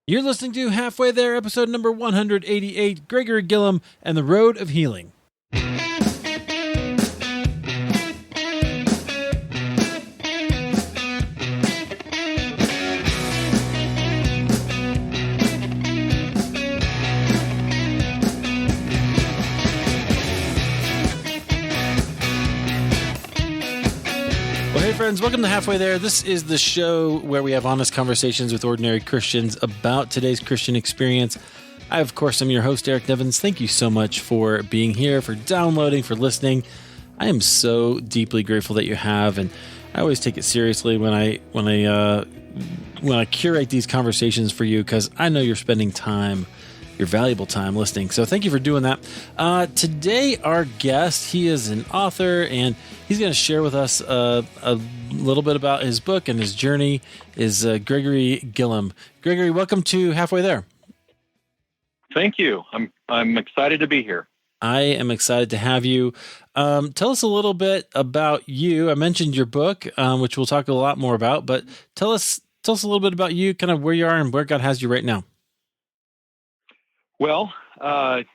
You're listening to Halfway There, episode number 188, Gregory Gillam and the Road of Healing. Hey friends, welcome to Halfway There. This is the show where we have honest conversations with ordinary Christians about today's Christian experience. I, of course, am your host, Eric Nevins. Thank you so much for being here, for downloading, for listening. I am so deeply grateful that you have, and I always take it seriously when I curate these conversations for you, because I know you're spending time, your valuable time listening. So thank you for doing that. Today, our guest, he is an author, and he's going to share with us a little bit about his book and his journey, is Gregory Gillam. Gregory, welcome to Halfway There. Thank you. I'm excited to be here. I am excited to have you. Tell us a little bit about you. I mentioned your book, which we'll talk a lot more about, but tell us a little bit about you, kind of where you are and where God has you right now. Well, I've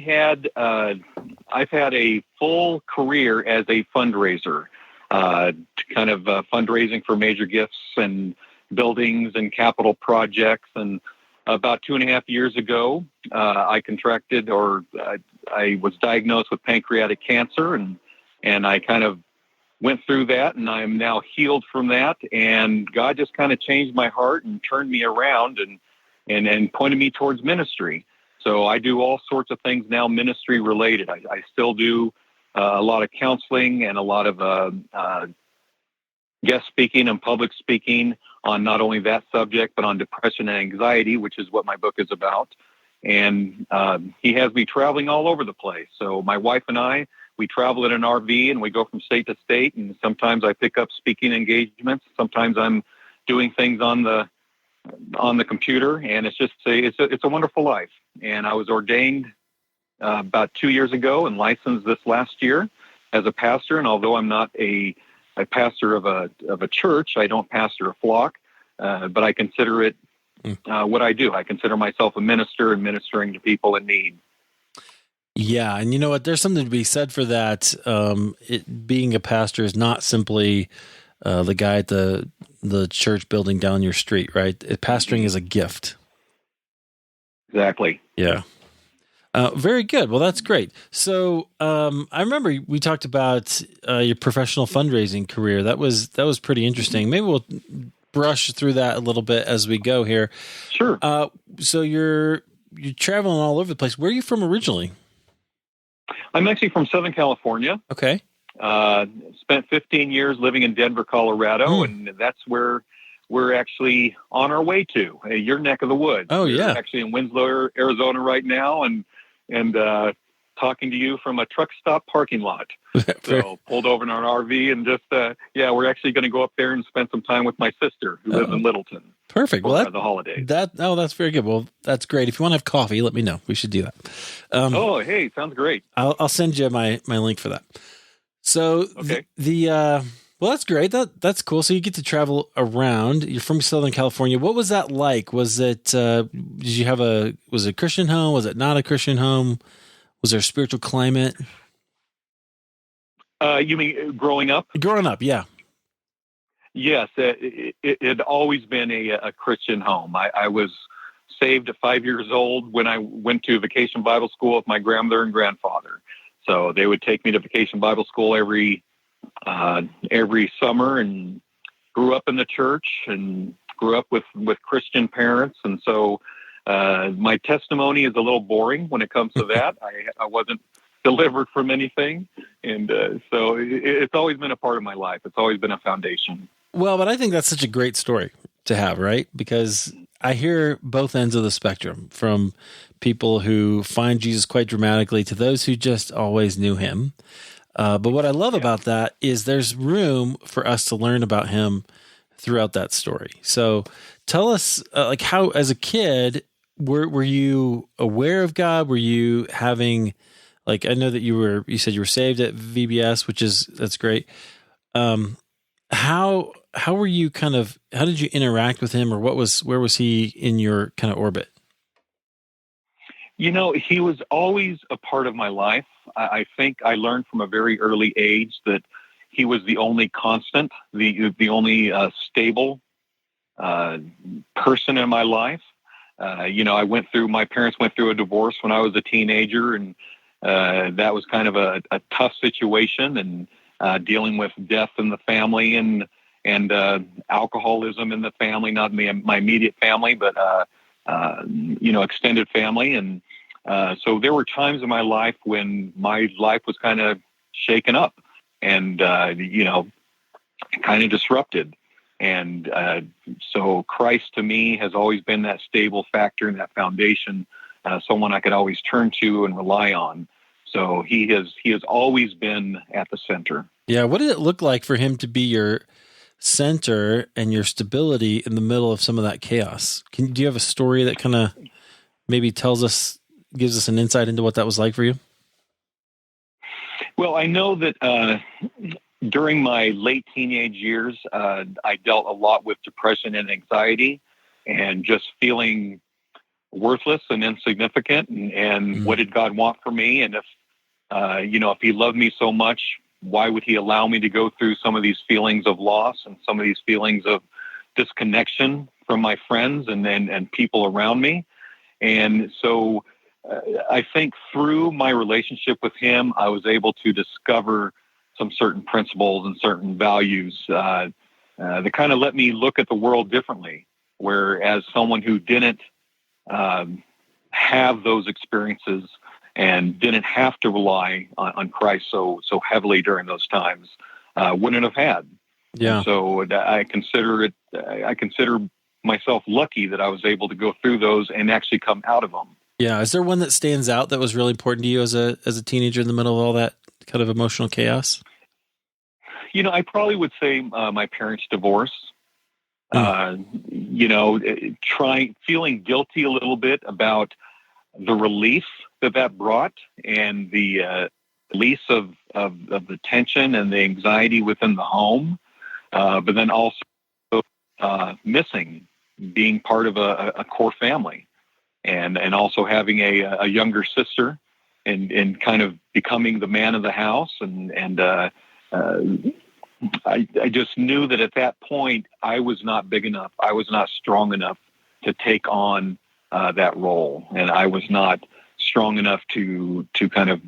had a full career as a fundraiser, fundraising for major gifts and buildings and capital projects. And about 2.5 years ago, I was diagnosed with pancreatic cancer, and I kind of went through that, and I'm now healed from that. And God just kind of changed my heart and turned me around and pointed me towards ministry. So I do all sorts of things now ministry related. I still do a lot of counseling and a lot of guest speaking and public speaking on not only that subject, but on depression and anxiety, which is what my book is about. And he has me traveling all over the place. So my wife and I, we travel in an RV and we go from state to state. And sometimes I pick up speaking engagements. Sometimes I'm doing things on the computer, and it's a wonderful life. And I was ordained about 2 years ago and licensed this last year as a pastor. And although I'm not a pastor of a church, I don't pastor a flock, but I consider it what I do. I consider myself a minister and ministering to people in need. Yeah, and you know what? There's something to be said for that. Being a pastor is not simply the guy at the church building down your street, right? Pastoring is a gift. Exactly. Yeah. Very good. Well, that's great. So I remember we talked about your professional fundraising career. That was pretty interesting. Maybe we'll brush through that a little bit as we go here. Sure. So you're traveling all over the place. Where are you from originally? I'm actually from Southern California. Okay. Spent 15 years living in Denver, Colorado, and that's where we're actually on our way to, your neck of the woods. Oh, yeah. We're actually in Winslow, Arizona right now, and talking to you from a truck stop parking lot. So pulled over in our RV and just, we're actually going to go up there and spend some time with my sister who lives in Littleton. Perfect. Well, the holidays. That's very good. Well, that's great. If you want to have coffee, let me know. We should do that. Hey, sounds great. I'll send you my link for that. So okay. Well, that's great. That's cool. So you get to travel around. You're from Southern California. What was that like? Was it, was it a Christian home? Was it not a Christian home? Was there a spiritual climate? You mean growing up? Growing up, yeah. Yes, it had always been a Christian home. I was saved at 5 years old when I went to vacation Bible school with my grandmother and grandfather. So they would take me to vacation Bible school every summer, and grew up in the church and grew up with Christian parents. And so my testimony is a little boring when it comes to that. I wasn't delivered from anything. And so it's always been a part of my life. It's always been a foundation. Well, but I think that's such a great story to have, right? Because I hear both ends of the spectrum, from people who find Jesus quite dramatically to those who just always knew him. But what I love about that is there's room for us to learn about him throughout that story. So tell us, how, as a kid, were you aware of God? Were you having, I know that you said you were saved at VBS, that's great. How how were you how did you interact with him, or where was he in your kind of orbit? He was always a part of my life. I think I learned from a very early age that he was the only constant, the only stable person in my life. My parents went through a divorce when I was a teenager, and that was kind of a tough situation, and dealing with death in the family and alcoholism in the family, not my immediate family, but extended family. And so there were times in my life when my life was kind of shaken up and, kind of disrupted. And so Christ to me has always been that stable factor and that foundation, someone I could always turn to and rely on. So he has always been at the center. Yeah. What did it look like for him to be your center and your stability in the middle of some of that chaos? Do you have a story that kind of maybe gives us an insight into what that was like for you? Well, I know that during my late teenage years, I dealt a lot with depression and anxiety and just feeling worthless and insignificant. And what did God want for me? And if he loved me so much, why would he allow me to go through some of these feelings of loss and some of these feelings of disconnection from my friends and people around me? And so I think through my relationship with him, I was able to discover some certain principles and certain values that kind of let me look at the world differently. Whereas someone who didn't have those experiences and didn't have to rely on Christ so heavily during those times, wouldn't have had. Yeah. And so I consider myself lucky that I was able to go through those and actually come out of them. Yeah. Is there one that stands out that was really important to you as a teenager in the middle of all that kind of emotional chaos? I probably would say my parents' divorce. Feeling guilty a little bit about the relief that brought and the release of the tension and the anxiety within the home, but then also missing being part of a core family, and also having a younger sister, and kind of becoming the man of the house, and I just knew that at that point I was not big enough. I was not strong enough to take on that role, and I was not strong enough to kind of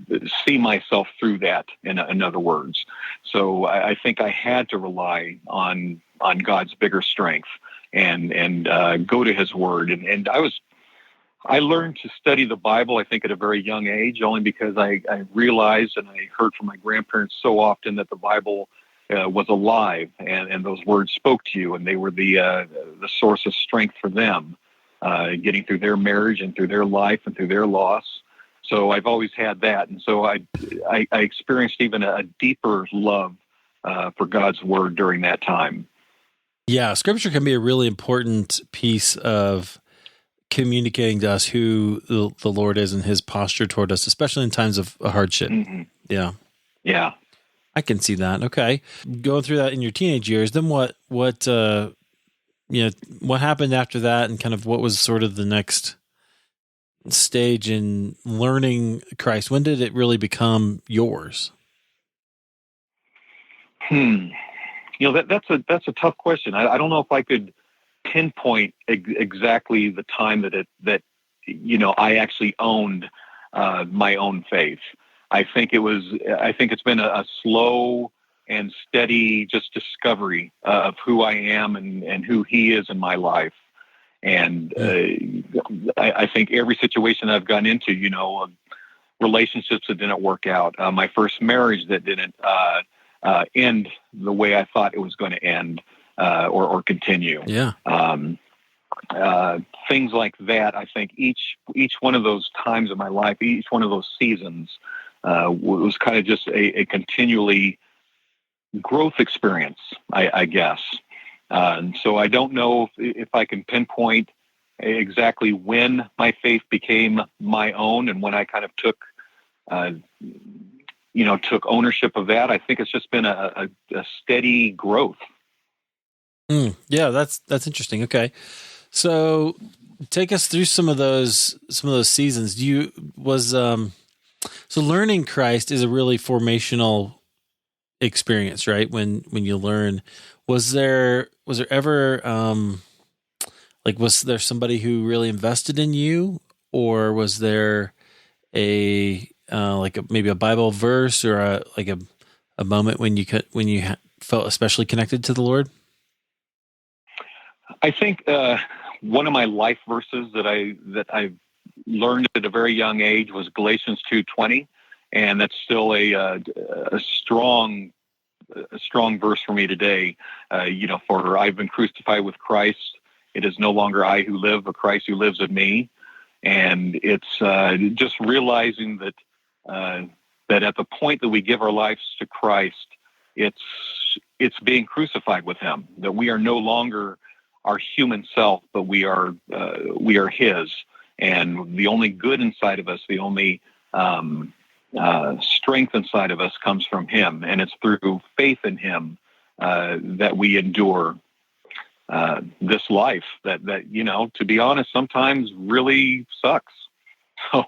see myself through that. In other words, so I think I had to rely on God's bigger strength and go to His Word, and I learned to study the Bible, I think, at a very young age, only because I realized and I heard from my grandparents so often that the Bible was alive, and those words spoke to you, and they were the source of strength for them, getting through their marriage and through their life and through their loss. So I've always had that, and so I experienced even a deeper love for God's Word during that time. Yeah, Scripture can be a really important piece of communicating to us who the Lord is and His posture toward us, especially in times of hardship. Mm-hmm. Yeah. Yeah. I can see that. Okay. Going through that in your teenage years, then what happened after that, and kind of what was sort of the next stage in learning Christ? When did it really become yours? That's a tough question. I don't know if I could pinpoint exactly the time that I actually owned my own faith. I think it's been a slow and steady just discovery of who I am and who He is in my life. And I think every situation I've gotten into, relationships that didn't work out, my first marriage that didn't end the way I thought it was going to end, or continue. Yeah. Things like that. I think each one of those times of my life, each one of those seasons, was kind of just a continually growth experience, I guess. So I don't know if I can pinpoint exactly when my faith became my own and when I kind of took ownership of that. I think it's just been a steady growth. Yeah, that's interesting. Okay. So take us through some of those seasons. So learning Christ is a really formational experience, right? When you learn, was there ever like was there somebody who really invested in you, or was there a like maybe a Bible verse or a moment when felt especially connected to the Lord? I think one of my life verses that I learned at a very young age was Galatians 2:20, and that's still a strong verse for me today. For I've been crucified with Christ. It is no longer I who live, but Christ who lives in me. And it's just realizing that at the point that we give our lives to Christ, it's being crucified with Him. That we are no longer our human self, but we are His. And the only good inside of us, the only strength inside of us comes from Him, and it's through faith in Him that we endure this life that to be honest, sometimes really sucks. So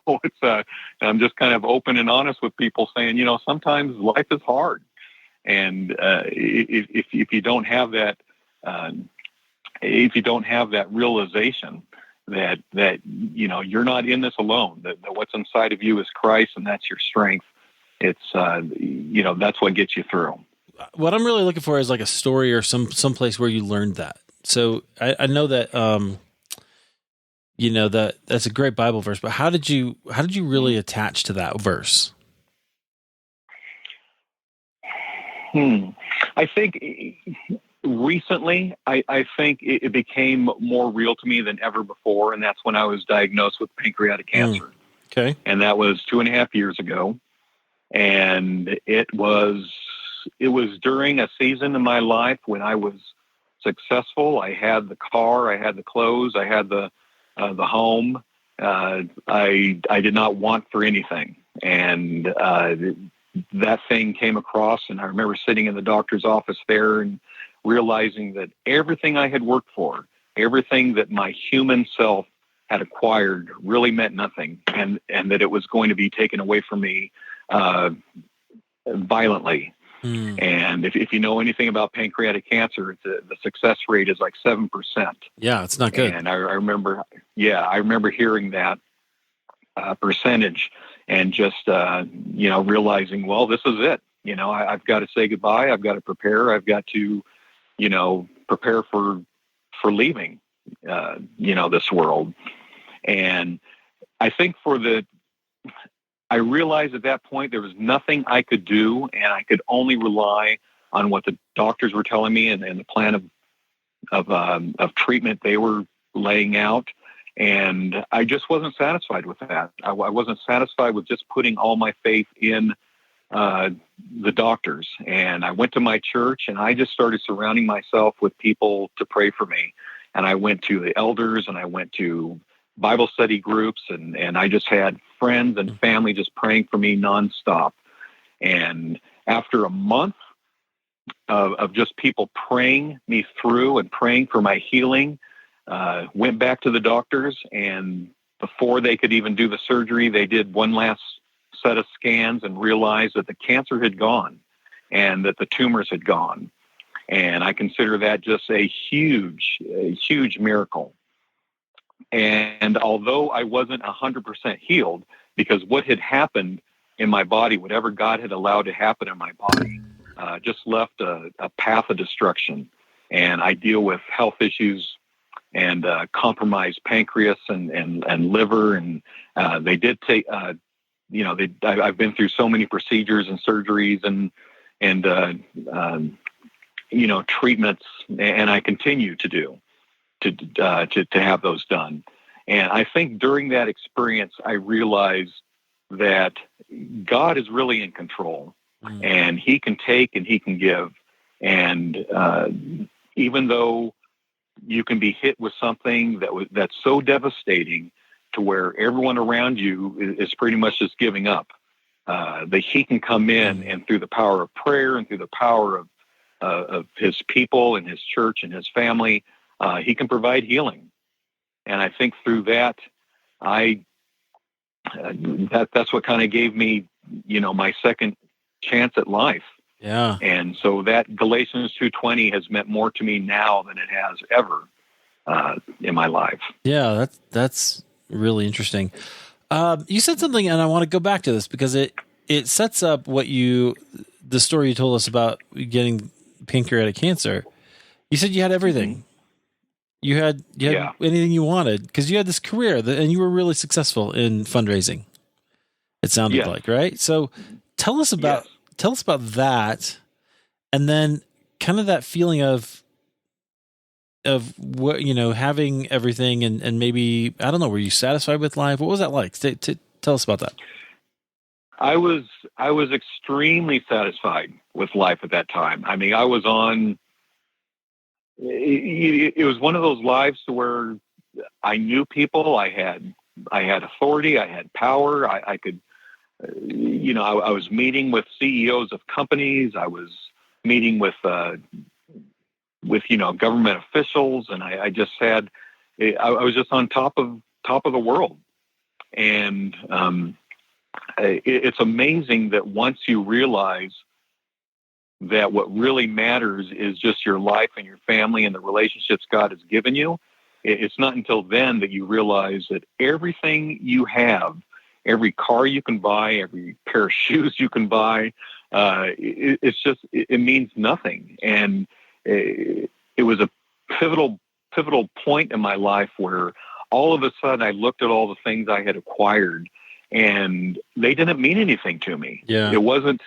I'm just kind of open and honest with people, saying sometimes life is hard, and if you don't have that realization that you're not in this alone, that what's inside of you is Christ, and that's your strength. It's that's what gets you through. What I'm really looking for is like a story or some place where you learned that. So I know that that's a great Bible verse, but how did you really attach to that verse? I think recently, I think it became more real to me than ever before, and that's when I was diagnosed with pancreatic cancer. Okay. And that was 2.5 years ago. And it was during a season in my life when I was successful. I had the car, I had the clothes, I had the home. I did not want for anything, and that thing came across. And I remember sitting in the doctor's office there and realizing that everything I had worked for, everything that my human self had acquired, really meant nothing, and that it was going to be taken away from me violently. And if you know anything about pancreatic cancer, the success rate is like 7%. Yeah, it's not good. And I remember hearing that percentage, and just realizing, well, this is it. I've got to say goodbye. I've got to prepare. I've got to prepare for leaving this world. And I think I realized at that point there was nothing I could do, and I could only rely on what the doctors were telling me and the plan of treatment they were laying out. And I just wasn't satisfied with that. I wasn't satisfied with just putting all my faith in the doctors. And I went to my church, and I just started surrounding myself with people to pray for me. And I went to the elders, and I went to Bible study groups, and I just had friends and family just praying for me nonstop. And after a month of just people praying me through and praying for my healing, went back to the doctors, and before they could even do the surgery, they did one last set of scans and realized that the cancer had gone and that the tumors had gone. And I consider that just a huge miracle. And although I wasn't 100% healed, because what had happened in my body, whatever God had allowed to happen in my body, just left a path of destruction. And I deal with health issues and compromised pancreas and liver. And they did take, I've been through so many procedures and surgeries and treatments, and I continue to do. To have those done. And I think during that experience, I realized that God is really in control, and He can take and He can give. And even though you can be hit with something that's so devastating to where everyone around you is pretty much just giving up, that He can come in, and through the power of prayer and through the power of his people and his church and his family, he can provide healing. And I think through that, that's what kind of gave me, my second chance at life. Yeah. And so that Galatians 2:20 has meant more to me now than it has ever in my life. Yeah, that's really interesting. You said something, and I want to go back to this because it sets up the story you told us about getting pancreatic cancer. You said you had everything. Mm-hmm. You had anything you wanted because you had this career and you were really successful in fundraising. It sounded like, right? So tell us about that, and then kind of that feeling of what, having everything and maybe, I don't know, were you satisfied with life? What was that like? Tell us about that. I was extremely satisfied with life at that time. I mean, I was on. It was one of those lives where I knew people. I had authority. I had power. I could, I was meeting with CEOs of companies. I was meeting with government officials, and I just had. I was just on top of the world, and it's amazing that once you realize that what really matters is just your life and your family and the relationships God has given you, it's not until then that you realize that everything you have, every car you can buy, every pair of shoes you can buy, it means nothing. And it was a pivotal point in my life where all of a sudden I looked at all the things I had acquired and they didn't mean anything to me. Yeah. It wasn't.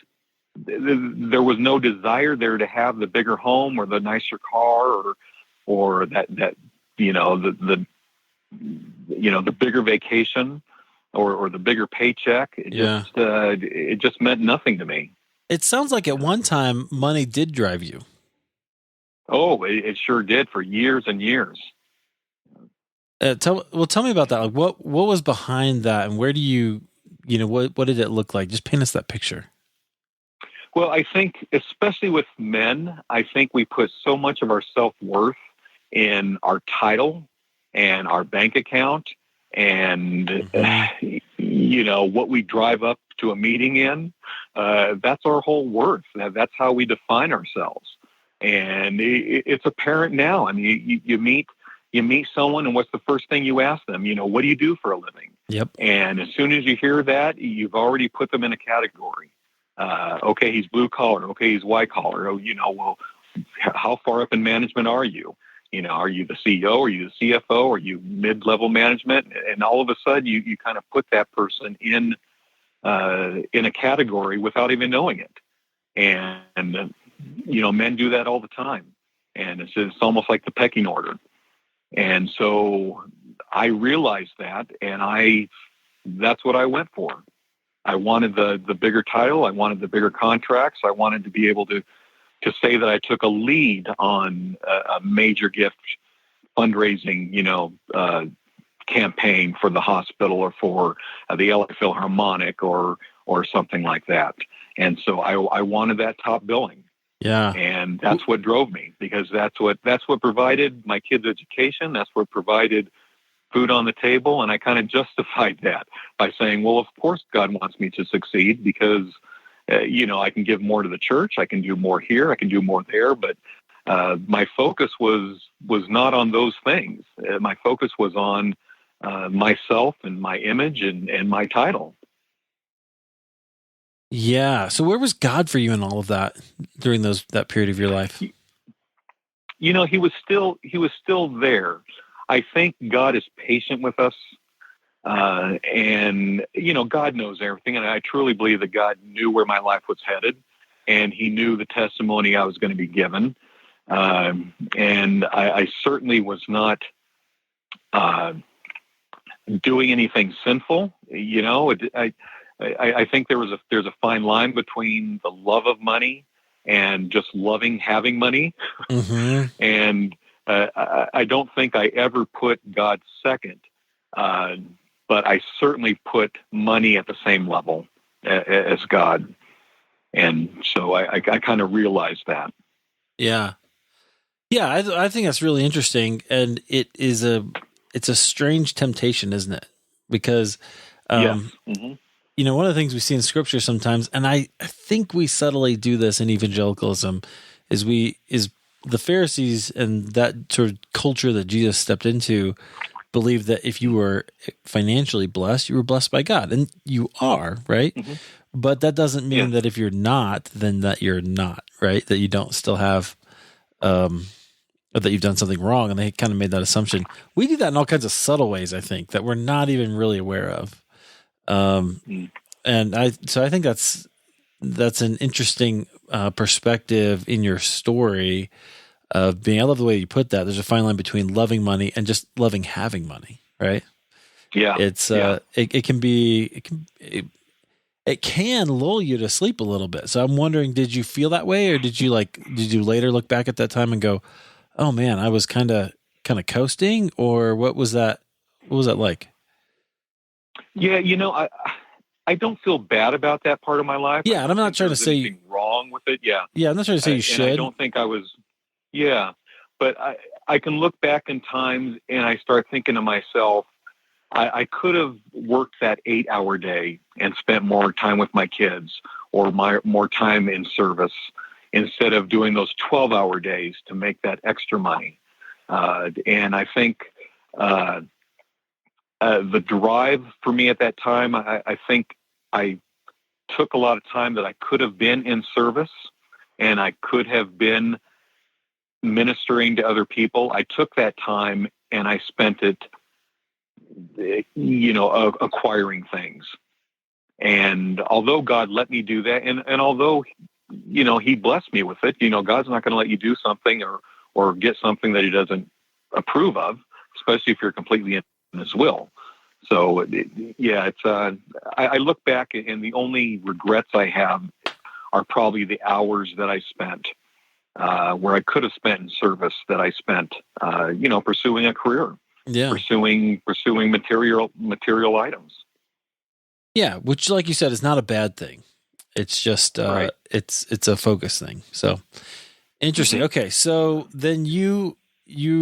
There was no desire there to have the bigger home or the nicer car or that the bigger vacation or the bigger paycheck. It just meant nothing to me. It sounds like at one time money did drive you. Oh, it sure did for years and years. Tell me about that. Like what was behind that, and where do you what did it look like? Just paint us that picture. Well, I think, especially with men, I think we put so much of our self-worth in our title and our bank account and, what we drive up to a meeting in. That's our whole worth. That's how we define ourselves. And it's apparent now. I mean, you meet someone, and what's the first thing you ask them? What do you do for a living? Yep. And as soon as you hear that, you've already put them in a category. Okay, he's blue collar. Okay, he's white collar. Well, how far up in management are you? Are you the CEO? Are you the CFO? Are you mid-level management? And all of a sudden, you kind of put that person in a category without even knowing it. And men do that all the time, and it's almost like the pecking order. And so I realized that, and that's what I went for. I wanted the bigger title. I wanted the bigger contracts. I wanted to be able to say that I took a lead on a major gift fundraising, campaign for the hospital or for the LA Philharmonic or something like that. And so I wanted that top billing. Yeah. And that's what drove me, because that's what provided my kids' education. That's what provided food on the table. And I kind of justified that by saying, well, of course God wants me to succeed because, I can give more to the church. I can do more here. I can do more there. But my focus was not on those things. My focus was on myself and my image and my title. Yeah. So where was God for you in all of that during that period of your life? He was still there. I think God is patient with us. And God knows everything. And I truly believe that God knew where my life was headed, and he knew the testimony I was going to be given. And I certainly was not doing anything sinful. I think there's a fine line between the love of money and just loving having money. Mm-hmm. And I don't think I ever put God second, but I certainly put money at the same level as God. And so I kind of realized that. Yeah. Yeah, I think that's really interesting, and it's a strange temptation, isn't it? Because, Yes. um, Hmm. one of the things we see in Scripture sometimes, and I think we subtly do this in evangelicalism, is the Pharisees and that sort of culture that Jesus stepped into believed that if you were financially blessed, you were blessed by God, and you are, right? Hmm. But that doesn't mean Yes. that if you're not, then that you're not, right? That you don't still have. Um, or that you've done something wrong, and they kind of made that assumption. We do that in all kinds of subtle ways, I think, that we're not even really aware of. Um, Mm. and I think that's an interesting perspective in your story of being. I love the way you put that. There's a fine line between loving money and just loving having money, right? Yeah. It's Yeah. it can lull you to sleep a little bit. So I'm wondering, did you feel that way, or did you later look back at that time and go, oh man, I was kind of coasting, or what was that? What was that like? Yeah. I don't feel bad about that part of my life. I Yeah, and I'm don't not think trying there to was say, anything wrong with it. Yeah. yeah, I'm not trying to say you And I should. don't think I was, yeah, but I can look back in times and I start thinking to myself, I could have worked that 8-hour day and spent more time with my kids or more time in service instead of doing those 12-hour days to make that extra money. And I think uh, the drive for me at that time, I think I took a lot of time that I could have been in service and I could have been ministering to other people. I took that time and I spent it, acquiring things. And although God let me do that, and although, he blessed me with it, God's not going to let you do something or get something that he doesn't approve of, especially if you're completely in his will. So, yeah, I look back and the only regrets I have are probably the hours that I spent where I could have spent in service that I spent, pursuing a career, Yeah, pursuing material items. yeah, which, like you said, is not a bad thing. It's just Right. it's a focus thing. So interesting. Hmm. Okay, so then you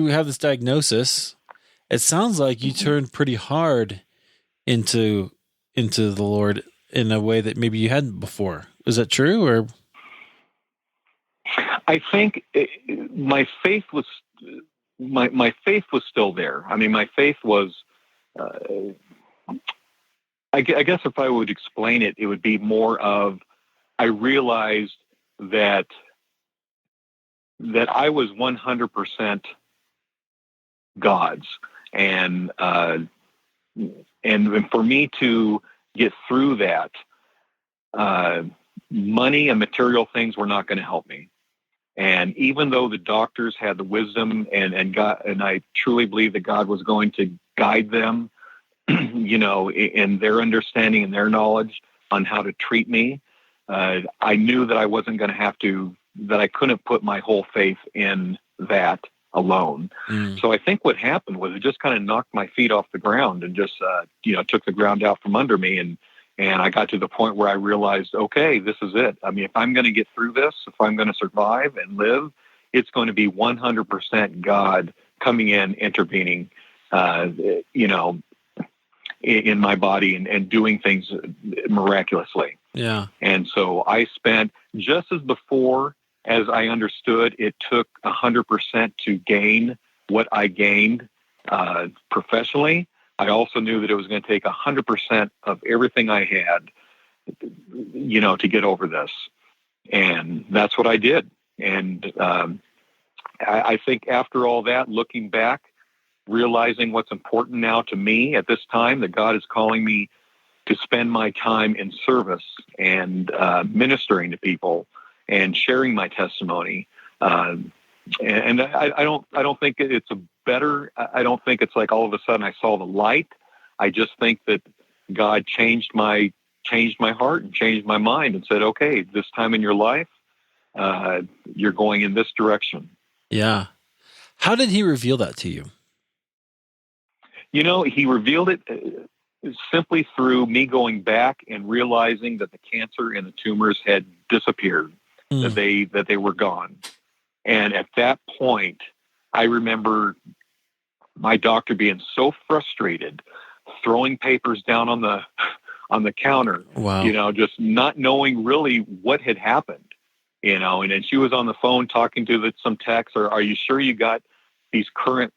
have this diagnosis. It sounds like you Hmm. turned pretty hard into the Lord in a way that maybe you hadn't before. Is that true? Or I think my faith was my faith was still there. I mean, my faith was. Uh, I guess if I would explain it, it would be more of I realized that I was 100% God's, and and for me to get through that, uh, money and material things were not going to help me. And even though the doctors had the wisdom and God, and I truly believe that God was going to guide them, in their understanding and their knowledge on how to treat me, I knew that I wasn't going to that I couldn't put my whole faith in that alone. mm, So I think what happened was it just kind of knocked my feet off the ground and just, took the ground out from under me. And I got to the point where I realized, okay, this is it. I mean, if I'm going to get through this, if I'm going to survive and live, it's going to be 100% God coming in, intervening, uh, you know, in my body and doing things miraculously. yeah, And so I spent just as before, as I understood, it took 100% to gain what I gained professionally. I also knew that it was going to take 100% of everything I had, to get over this. And that's what I did. And I think after all that, looking back, realizing what's important now to me at this time, that God is calling me to spend my time in service and ministering to people and sharing my testimony. And I don't think it's I don't think it's like all of a sudden I saw the light. I just think that God changed my heart and changed my mind and said, okay, this time in your life, you're going in this direction. yeah. How did he reveal that to you? He revealed it simply through me going back and realizing that the cancer and the tumors had disappeared, Mm, that they were gone. And at that point, I remember my doctor being so frustrated, throwing papers down on the counter, Wow. just not knowing really what had happened, and then she was on the phone talking to some techs, or are you sure you got these current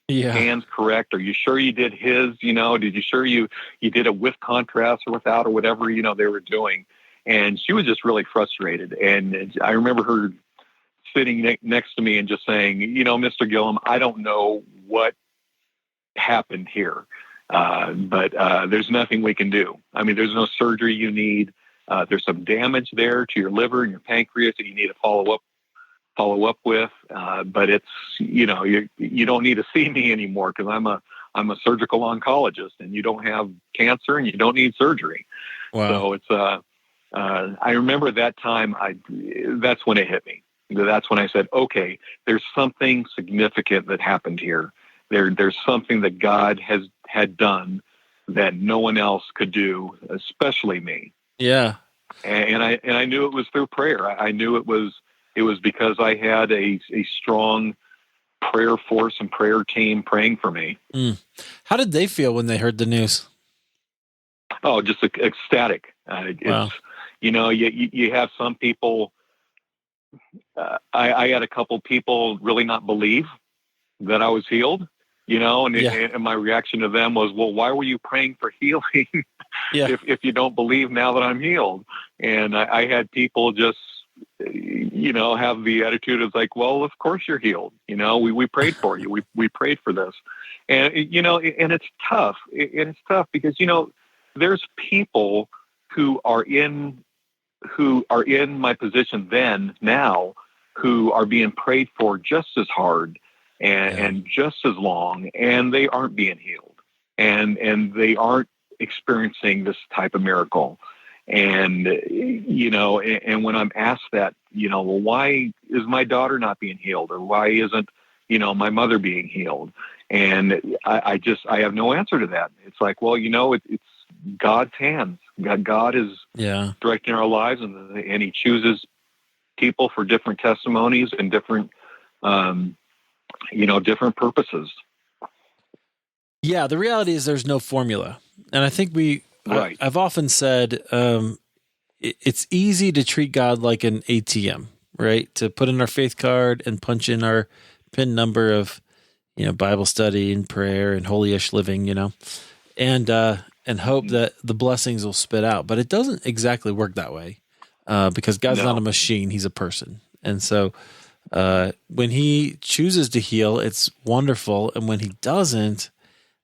Yeah. scans correct? Are you sure you did his, did you sure you did it with contrast or without or whatever, they were doing. And she was just really frustrated. And I remember her sitting next to me and just saying, Mr. Gillam, I don't know what happened here. But there's nothing we can do. I mean, there's no surgery you need. There's some damage there to your liver and your pancreas that you need to follow up with. But it's, you don't need to see me anymore because I'm a surgical oncologist, and you don't have cancer and you don't need surgery. Wow. So it's, I remember that time that's when it hit me. That's when I said, okay, there's something significant that happened here. There's something that God had done that no one else could do, especially me. Yeah. And I knew it was through prayer. I knew it was because I had a strong prayer force and prayer team praying for me. How did they feel when they heard the news? Oh, just ecstatic. Wow. It's, you have some people, I had a couple people really not believe that I was healed, and my reaction to them was, well, why were you praying for healing if you don't believe now that I'm healed? And I had people just, have the attitude of like, well, of course you're healed. We prayed for you. We prayed for this. And, and it's tough. It's tough because, there's people who are in my position now, who are being prayed for just as hard and just as long, and they aren't being healed, and they aren't experiencing this type of miracle. And, and when I'm asked that, well, why is my daughter not being healed? Or why isn't, my mother being healed? And I have no answer to that. It's like, well, it's God's hands. God is directing our lives, and he chooses people for different testimonies and different, different purposes. Yeah. The reality is there's no formula. And I think right. I've often said, it's easy to treat God like an ATM, right? To put in our faith card and punch in our PIN number of, Bible study and prayer and holy-ish living, and hope that the blessings will spit out. But it doesn't exactly work that way because God's not a machine. He's a person. And so when he chooses to heal, it's wonderful. And when he doesn't,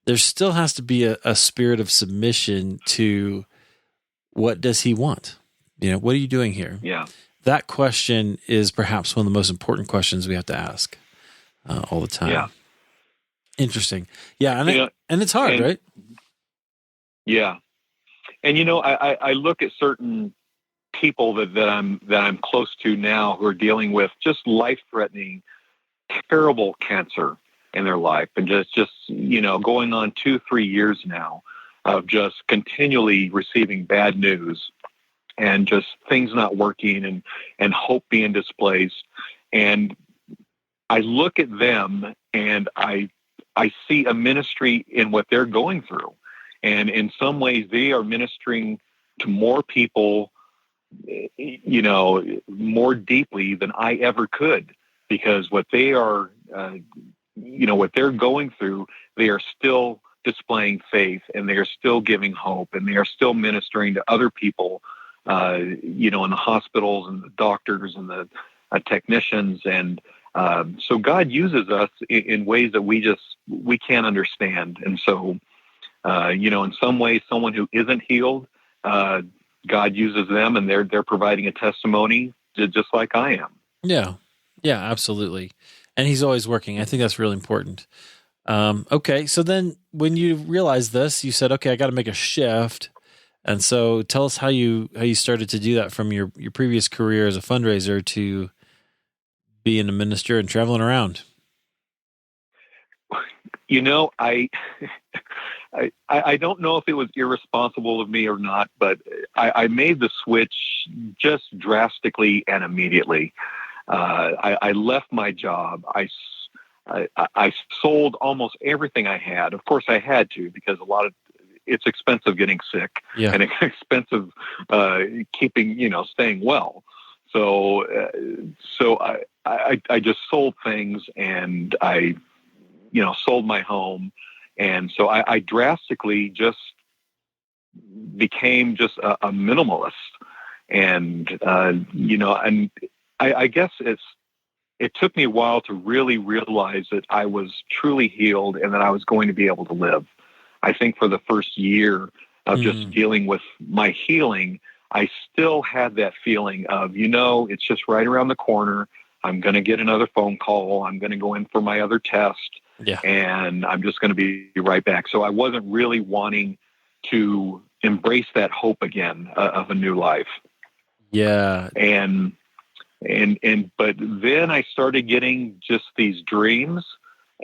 there still has to be a spirit of submission to what does he want? What are you doing here? Yeah. That question is perhaps one of the most important questions we have to ask all the time. Yeah. Interesting. Yeah. And it's hard, right? Yeah. And, I look at certain people that I'm close to now who are dealing with just life-threatening, terrible cancer in their life, and just going on 2-3 years now of just continually receiving bad news and just things not working and hope being displaced. And I look at them and I see a ministry in what they're going through. And in some ways they are ministering to more people, more deeply than I ever could, because what they are, what they're going through, they are still displaying faith, and they are still giving hope, and they are still ministering to other people, in the hospitals and the doctors and the technicians. And so God uses us in ways that we can't understand. And so, in some ways, someone who isn't healed, God uses them, and they're providing a testimony just like I am. Yeah. Yeah, absolutely. And he's always working. I think that's really important. Okay. So then when you realized this, you said, okay, I got to make a shift. And so tell us how you started to do that from your previous career as a fundraiser to being a minister and traveling around. I don't know if it was irresponsible of me or not, but I made the switch just drastically and immediately. I left my job. I sold almost everything I had. Of course, I had to, because it's expensive getting sick, Yeah. and it's expensive keeping, staying well. So I just sold things, and I, sold my home. And so I drastically just became just a minimalist. And, and I guess it took me a while to really realize that I was truly healed and that I was going to be able to live. I think for the first year of just dealing with my healing, I still had that feeling of, it's just right around the corner. I'm going to get another phone call. I'm going to go in for my other test. Yeah. And I'm just going to be right back. So I wasn't really wanting to embrace that hope again of a new life. Yeah. But then I started getting just these dreams,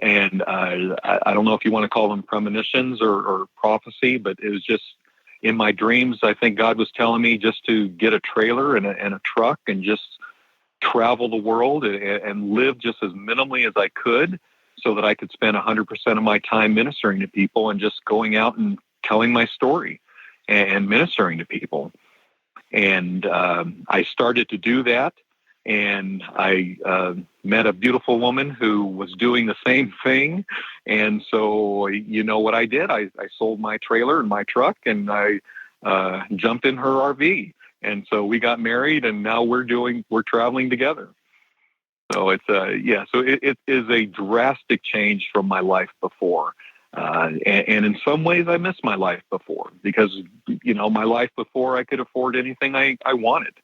and I don't know if you want to call them premonitions or prophecy, but it was just in my dreams. I think God was telling me just to get a trailer and a truck and just travel the world and live just as minimally as I could, so that I could spend 100% of my time ministering to people and just going out and telling my story and ministering to people. And I started to do that. And I met a beautiful woman who was doing the same thing. And so, what I did? I sold my trailer and my truck, and I jumped in her RV. And so we got married, and now we're traveling together. So it's so it is a drastic change from my life before. And in some ways I miss my life before, because, my life before, I could afford anything I wanted.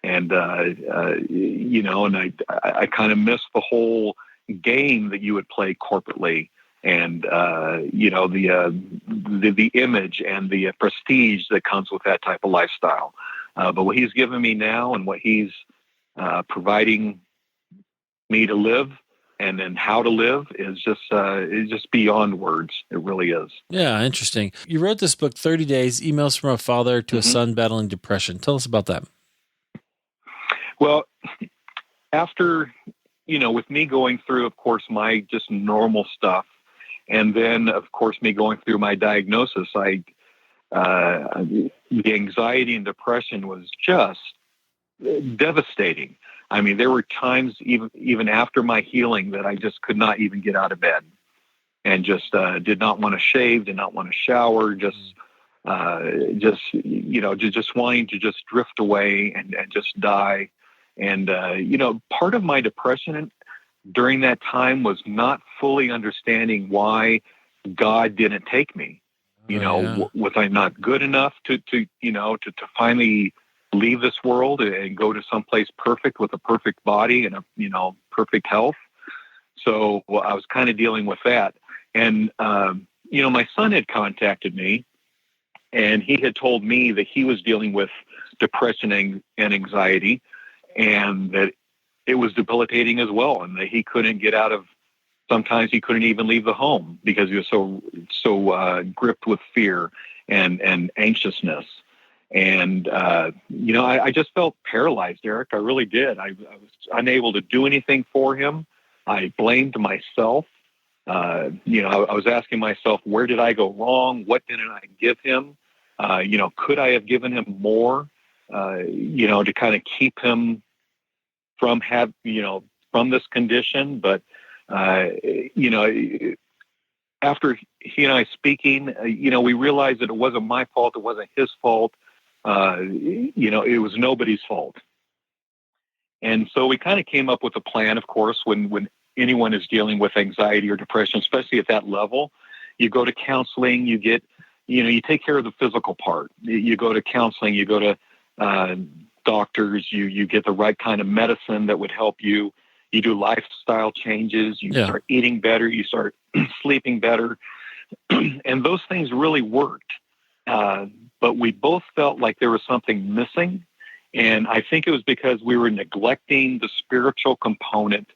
And, and I kind of miss the whole game that you would play corporately, and, the image and the prestige that comes with that type of lifestyle. But what he's given me now, and what he's providing me to live, and then how to live, is just beyond words. It really is. Yeah, interesting. You wrote this book, 30 Days, Emails from a Father to a Son Battling Depression. Tell us about that. Well, after, with me going through, of course, my just normal stuff, and then, of course, me going through my diagnosis, the anxiety and depression was just devastating. I mean, there were times even after my healing that I just could not even get out of bed, and just did not want to shave, did not want to shower, just wanting to just drift away and just die. And, part of my depression during that time was not fully understanding why God didn't take me. Was I not good enough to finally leave this world and go to someplace perfect with a perfect body and perfect health? So I was kind of dealing with that. And, my son had contacted me, and he had told me that he was dealing with depression and anxiety, and that it was debilitating as well, and that he couldn't get out of, sometimes he couldn't even leave the home because he was so gripped with fear and anxiousness. And, I just felt paralyzed, Eric. I really did. I was unable to do anything for him. I blamed myself. I was asking myself, where did I go wrong? What didn't I give him? Could I have given him more, to kind of keep him from this condition? But, after he and I speaking, we realized that it wasn't my fault. It wasn't his fault. It was nobody's fault. And so we kind of came up with a plan. Of course, when anyone is dealing with anxiety or depression, especially at that level, you go to counseling, you get, you take care of the physical part. You go to counseling, you go to doctors, you get the right kind of medicine that would help you. You do lifestyle changes, you start eating better, you start sleeping better. And those things really worked. But we both felt like there was something missing. And I think it was because we were neglecting the spiritual component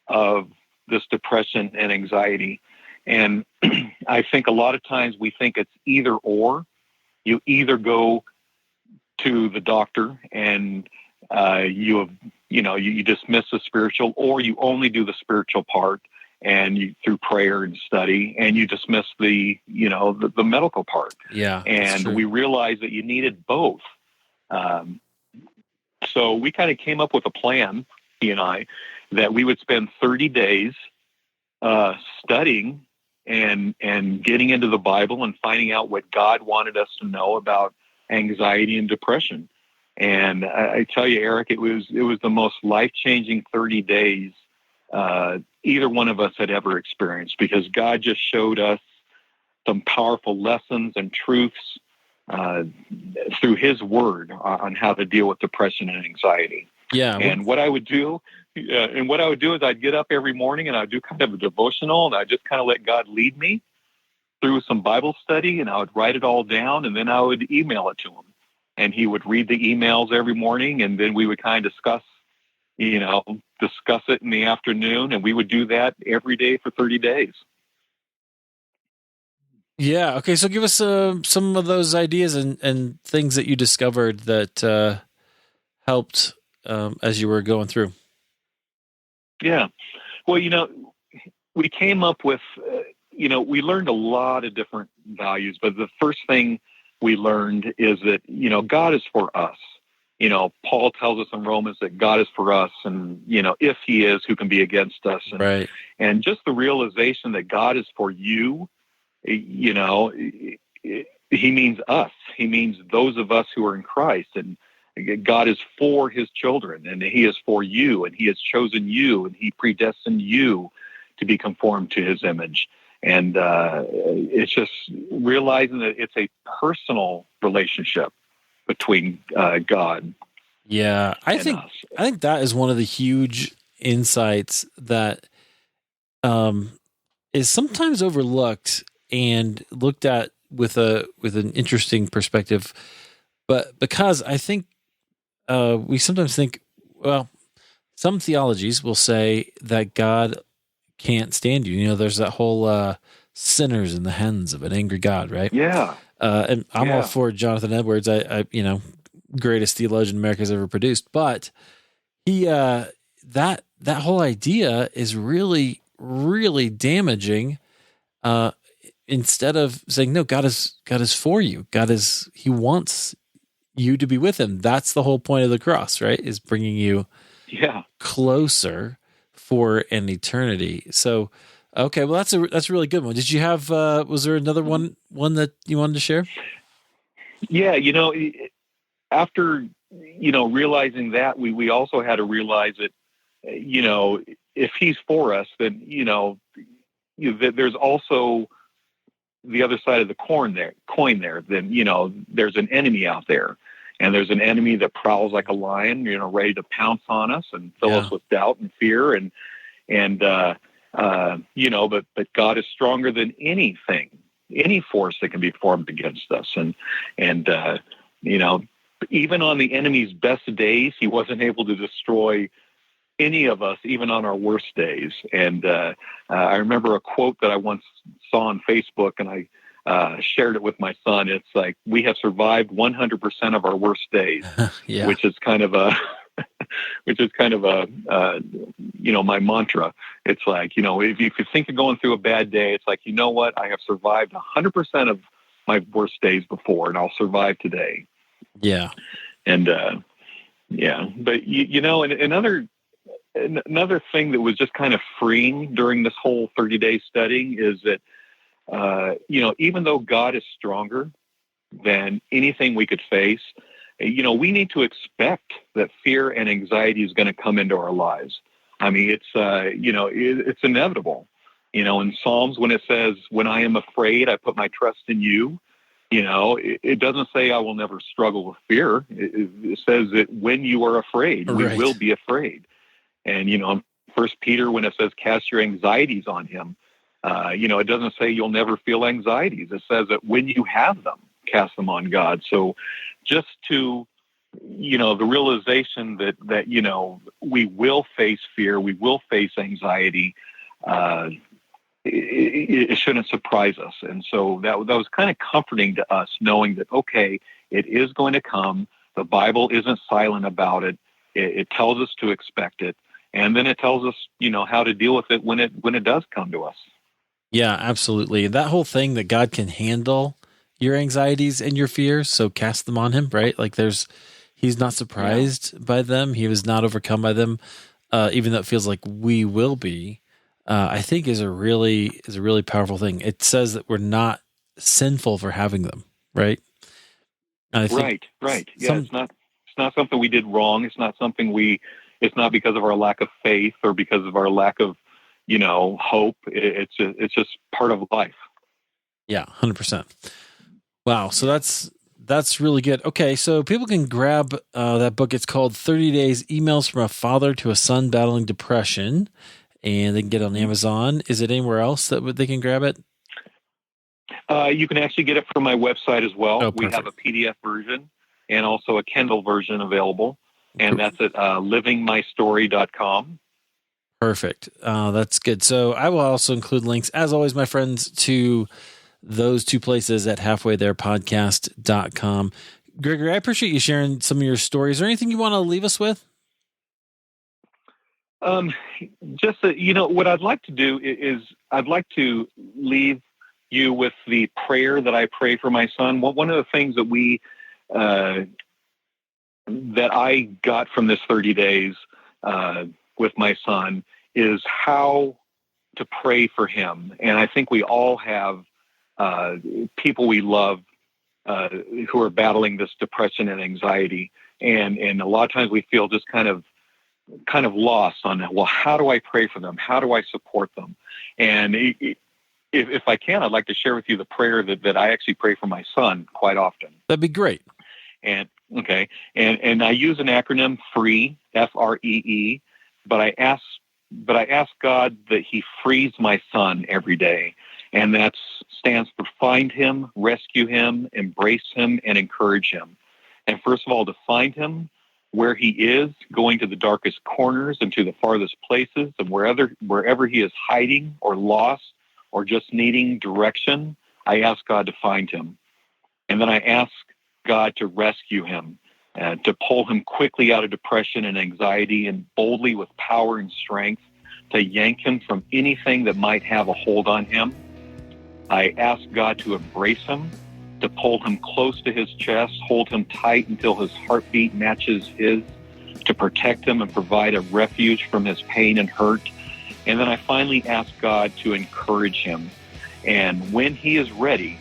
of this depression and anxiety. And I think a lot of times we think it's either or. You either go to the doctor and you have, you dismiss the spiritual, or you only do the spiritual part, and you through prayer and study, and you dismiss the medical part. Yeah, and we realized that you needed both. So we kind of came up with a plan, he and I, that we would spend 30 days studying and getting into the Bible and finding out what God wanted us to know about anxiety and depression. And I tell you, Eric, it was the most life-changing 30 days either one of us had ever experienced, because God just showed us some powerful lessons and truths through His Word on how to deal with depression and anxiety. Yeah. And what I would do is I'd get up every morning and I'd do kind of a devotional, and I'd just kind of let God lead me through some Bible study, and I would write it all down, and then I would email it to Him. And He would read the emails every morning, and then we would kind of discuss it in the afternoon, and we would do that every day for 30 days. Yeah. Okay. So give us some of those ideas and things that you discovered that helped as you were going through. Yeah. Well, we came up with, we learned a lot of different values, but the first thing we learned is that, God is for us. Paul tells us in Romans that God is for us, and, if He is, who can be against us? And, right. And just the realization that God is for you, He means us. He means those of us who are in Christ. And God is for His children, and He is for you, and He has chosen you, and He predestined you to be conformed to His image. And it's just realizing that it's a personal relationship between God. Yeah, I think that is one of the huge insights that is sometimes overlooked and looked at with an interesting perspective. But because I think we sometimes think, well, some theologies will say that God can't stand you. There's that whole sinners and the hens of an angry God, right? Yeah. And I'm all for Jonathan Edwards. I greatest theologian America's ever produced. But he that whole idea is really, really damaging. Instead of saying, no, God is for you. He wants you to be with Him. That's the whole point of the cross, right? Is bringing you closer for an eternity. So, okay, well, that's a really good one. Did you have? Was there another one that you wanted to share? Yeah, after realizing that, we also had to realize that if He's for us, then that there's also the other side of the coin there. Then there's an enemy out there, and there's an enemy that prowls like a lion, ready to pounce on us and fill us with doubt and fear, but God is stronger than anything, any force that can be formed against us, and even on the enemy's best days, he wasn't able to destroy any of us, even on our worst days. And I remember a quote that I once saw on Facebook, and I shared it with my son. It's like, we have survived 100% of our worst days, which is kind of a, my mantra. It's like, if you think you're going through a bad day, it's like, what? I have survived 100% of my worst days before, and I'll survive today. Yeah. And, but another thing that was just kind of freeing during this whole 30-day studying is that, even though God is stronger than anything we could face, we need to expect that fear and anxiety is going to come into our lives. I mean, it's inevitable. In Psalms, when it says, when I am afraid, I put my trust in you, it doesn't say I will never struggle with fear. It says that when you are afraid, we will be afraid. And, in 1 Peter, when it says cast your anxieties on Him, it doesn't say you'll never feel anxieties. It says that when you have them, cast them on God. So just to, the realization that we will face fear, we will face anxiety, it shouldn't surprise us. And so that was kind of comforting to us, knowing that, okay, it is going to come. The Bible isn't silent about it. It tells us to expect it. And then it tells us, how to deal with it when it does come to us. Yeah, absolutely. That whole thing that God can handle your anxieties and your fears, so cast them on him, right? Like he's not surprised by them. He was not overcome by them, even though it feels like we will be. I think is a really powerful thing. It says that we're not sinful for having them, right? And I think right. Yeah, it's not something we did wrong. It's not because of our lack of faith or because of our lack of, hope. It's just part of life. Yeah, 100%. Wow. So that's really good. Okay, so people can grab that book. It's called 30 Days Emails from a Father to a Son Battling Depression, and they can get it on Amazon. Is it anywhere else that they can grab it? You can actually get it from my website as well. Oh, we have a PDF version and also a Kindle version available, and that's at livingmystory.com. Perfect. That's good. So I will also include links, as always, my friends, to those two places at halfwaytherepodcast.com. Gregory, I appreciate you sharing some of your stories. Is there anything you want to leave us with? Just what I'd like to do is I'd like to leave you with the prayer that I pray for my son. One of the things that that I got from this 30 days with my son is how to pray for him. And I think we all have people we love who are battling this depression and anxiety. And a lot of times we feel just kind of lost on, well, how do I pray for them? How do I support them? And if I can, I'd like to share with you the prayer that I actually pray for my son quite often. That'd be great. And okay. And I use an acronym, FREE, FREE, but I ask God that he frees my son every day. And that stands for find him, rescue him, embrace him, and encourage him. And first of all, to find him where he is, going to the darkest corners and to the farthest places, and wherever he is hiding or lost or just needing direction, I ask God to find him. And then I ask God to rescue him, to pull him quickly out of depression and anxiety, and boldly with power and strength to yank him from anything that might have a hold on him. I ask God to embrace him, to pull him close to his chest, hold him tight until his heartbeat matches his, to protect him and provide a refuge from his pain and hurt. And then I finally ask God to encourage him. And when he is ready,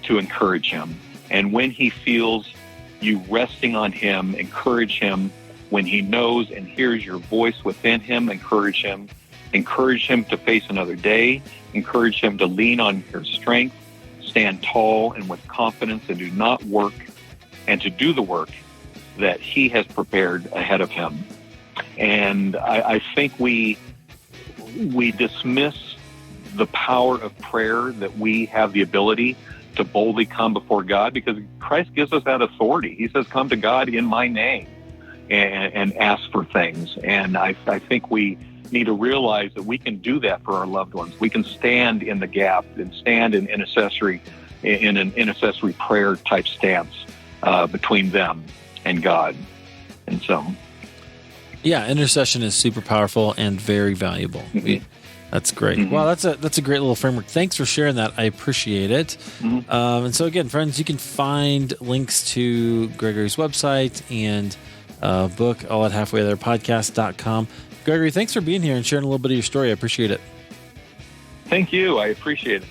to encourage him. And when he feels you resting on him, encourage him. When he knows and hears your voice within him, encourage him. Encourage him to face another day. Encourage him to lean on your strength, stand tall and with confidence, and do not work, and to do the work that he has prepared ahead of him. And I think we dismiss the power of prayer, that we have the ability to boldly come before God, because Christ gives us that authority. He says, come to God in my name and ask for things. And I think we need to realize that we can do that for our loved ones. We can stand in the gap and stand in an intercessory prayer type stance between them and God. And so, yeah, intercession is super powerful and very valuable. Mm-hmm. That's great. Mm-hmm. Wow, that's a great little framework. Thanks for sharing that. I appreciate it. Mm-hmm. And so again, friends, you can find links to Gregory's website and book all at halfwaytherepodcast.com. Gregory, thanks for being here and sharing a little bit of your story. I appreciate it. Thank you. I appreciate it.